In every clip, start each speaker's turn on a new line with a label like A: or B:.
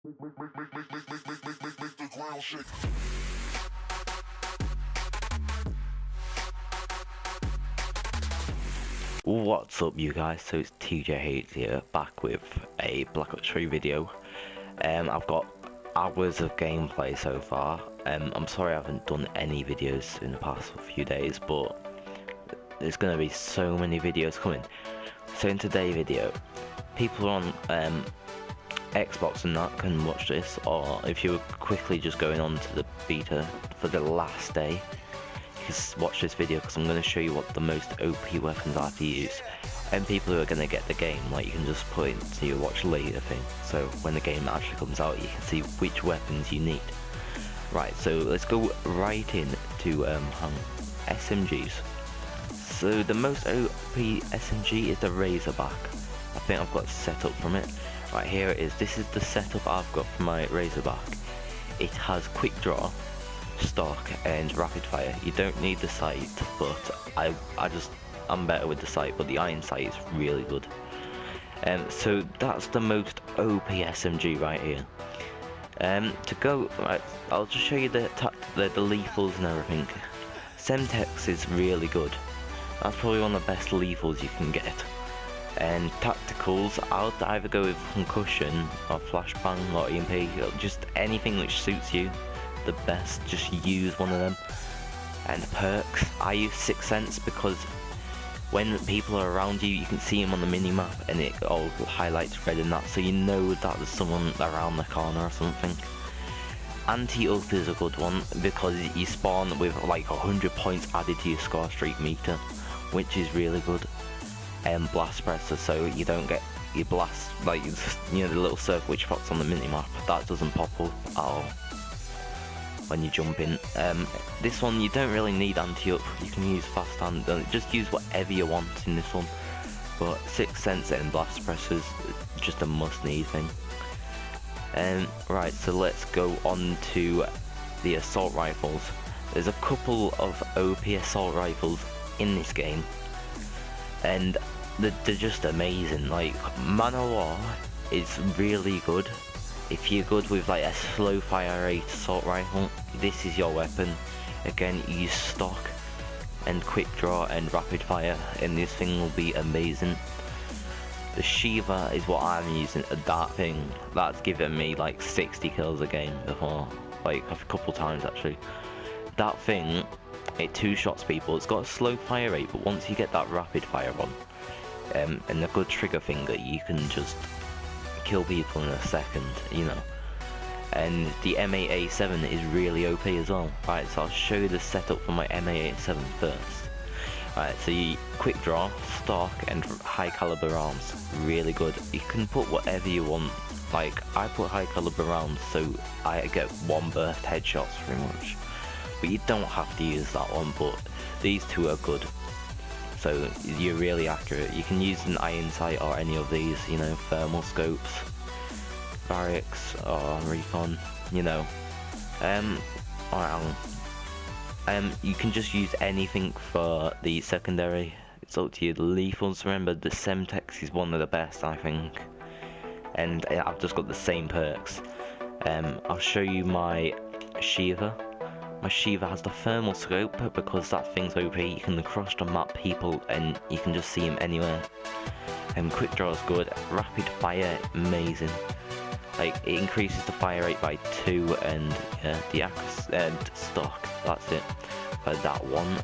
A: Make the ground shake.
B: What's up you guys, so it's TJ Hayes here, back with a Black Ops 3 video. I've got hours of gameplay so far. I'm sorry I haven't done any videos in the past few days, but there's going to be so many videos coming. So in today's video, people on Xbox and that can watch this, or if you're quickly just going on to the beta for the last day, you can watch this video because I'm going to show you what the most OP weapons are to use. And people who are going to get the game, like, you can just put it into your watch later thing, so when the game actually comes out you can see which weapons you need. Right, so let's go right in to SMGs. So the most OP SMG is the Razorback. I think I've got a setup from it. Right, here it is. This is the setup I've got for my Razorback. It has quick draw, stock and rapid fire. You don't need the sight, but I'm better with the sight, but the iron sight is really good. So that's the most OP SMG right here. To go right, I'll just show you the lethals and everything. Semtex is really good. That's probably one of the best lethals you can get. And tacticals, I'll either go with concussion or flashbang or EMP, just anything which suits you the best, just use one of them. And perks, I use Sixth Sense because when people are around you, you can see them on the minimap and it all highlights red and that, so you know that there's someone around the corner or something. Anti-ult is a good one because you spawn with like 100 points added to your score streak meter, which is really good. And blast presser, so you don't get your blast, like, you know, the little circle which pops on the minimap, that doesn't pop up at all when you jump in. This one you don't really need anti-up, you can use fast hand, just use whatever you want in this one, but Sixth Sense and blast pressers just a must need thing. Right, so let's go on to the assault rifles. There's a couple of OP assault rifles in this game, and they're just amazing. Like, Man O' War is really good. If you're good with like a slow fire rate assault rifle, this is your weapon. Again, you use stock and quick draw and rapid fire, and this thing will be amazing. The Shiva is what I'm using. That thing, that's given me like 60 kills a game before, like a couple times actually. That thing, it two-shots people. It's got a slow fire rate, but once you get that rapid fire on, and a good trigger finger, you can just kill people in a second, you know. And the M8A7 is really OP as well. Right, so I'll show you the setup for my M8A7 first. Right, so you quick draw, stock and high caliber rounds, really good. You can put whatever you want. Like, I put high caliber rounds so I get one burst headshots pretty much. But you don't have to use that one, but these two are good. So you're really accurate. You can use an iron sight or any of these, you know, thermal scopes, barracks or recon, you know. You can just use anything for the secondary. It's up to you. The lethals, remember, the Semtex is one of the best, I think. And I've just got the same perks. I'll show you my Shiva. My Shiva has the thermal scope because that thing's OP. You can cross the map people and you can just see him anywhere. Quick draw is good. Rapid fire, amazing. Like, it increases the fire rate by 2, and the axe and stock. That's it for that one.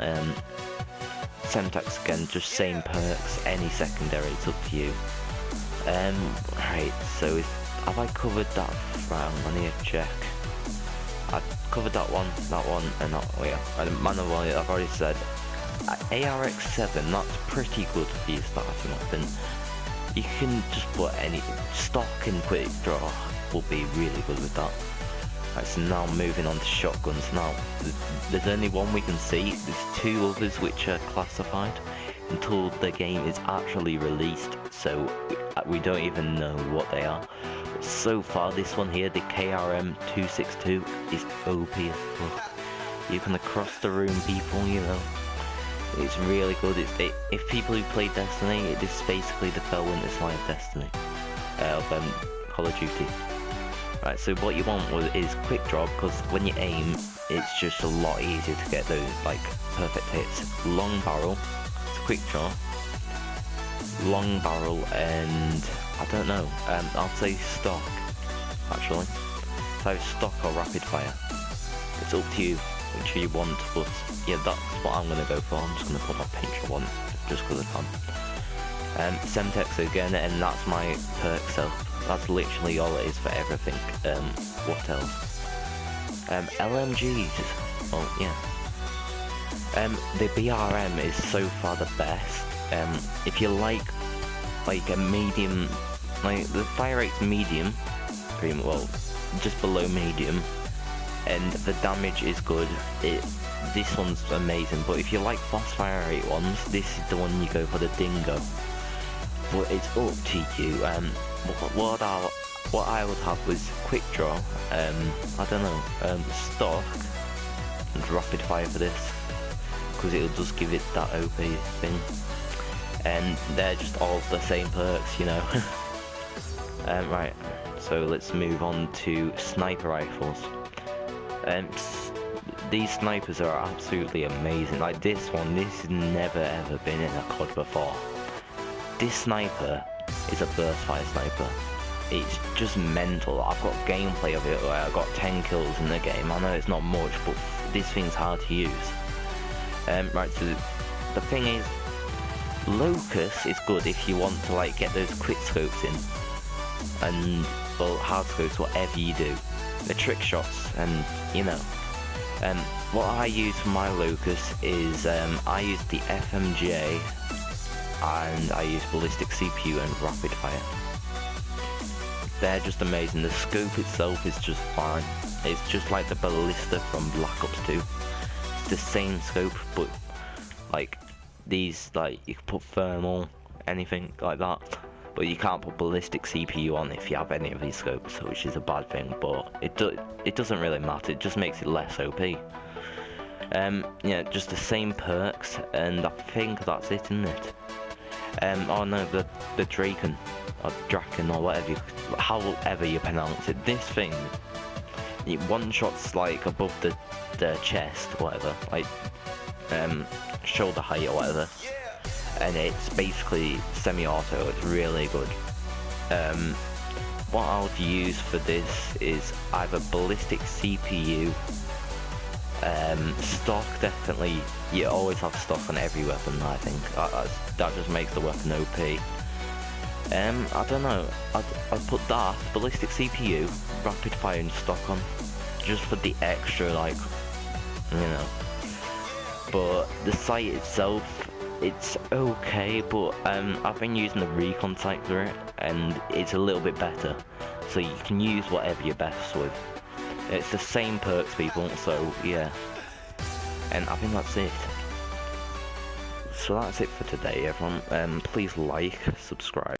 B: Semtex again, just same perks. Any secondary, it's up to you. Right. So have I covered that round? I need to check. I've covered that one, and that. Oh yeah, and Man O' War, I've already said. ARX7, that's pretty good for your starting weapon. You can just put anything. Stock and quick draw will be really good with that. Right, so now moving on to shotguns. Now, there's only one we can see. There's two others which are classified until the game is actually released, so we don't even know what they are. So far, this one here, the KRM 262, is OP as fuck. You can across the room people, you know. It's really good. If people who play Destiny, it is basically the Felwinter's Live Destiny of Call of Duty. Right, so what you want is quick draw, because when you aim, it's just a lot easier to get those like perfect hits. Long barrel, it's a quick draw. Long barrel, and I don't know. I'll say stock. Actually, so stock or rapid fire. It's up to you which you want, but yeah, that's what I'm gonna go for. I'm just gonna put my pincher on just because I can. Semtex again, and that's my perk self. That's literally all it is for everything. What else? LMGs. Oh yeah. The BRM is so far the best. If you like a medium, like the fire rate's medium, pretty well, just below medium, and the damage is good. This one's amazing. But if you like fast fire rate ones, this is the one you go for, the Dingo. But it's up to you. What I would have was quick draw. I don't know. Stock and rapid fire for this, because it'll just give it that OP thing. And they're just all the same perks, you know. Right. So let's move on to sniper rifles. These snipers are absolutely amazing. Like this one, this has never ever been in a COD before. This sniper is a burst fire sniper. It's just mental. I've got gameplay of it where I got 10 kills in the game. I know it's not much, but this thing's hard to use. Right, so the thing is, Locus is good if you want to like get those quick scopes in, and well, hard scopes, whatever you do. The trick shots, and you know. What I use for my Locus is I use the FMJ, and I use ballistic CPU and rapid fire. They're just amazing. The scope itself is just fine. It's just like the ballista from Black Ops 2. It's the same scope, but like these, like you can put thermal, anything like that, but you can't put ballistic CPU on if you have any of these scopes, which is a bad thing. But it doesn't really matter. It just makes it less OP. Yeah, just the same perks, and I think that's it, isn't it? Oh no, the Draken, or Draken, or however you pronounce it. This thing, it one-shots like above the chest, whatever, like shoulder height or whatever, and it's basically semi-auto. It's really good. What I would use for this is either ballistic CPU. Stock, definitely. You always have stock on every weapon, I think. That just makes the weapon OP. I don't know. I'd put that, ballistic CPU, rapid fire and stock on, just for the extra, like, you know. But the sight itself, it's okay, but I've been using the recon sight for it, and it's a little bit better. So you can use whatever you're best with. It's the same perks, people, so yeah. And I think that's it. So that's it for today, everyone. Please like, subscribe.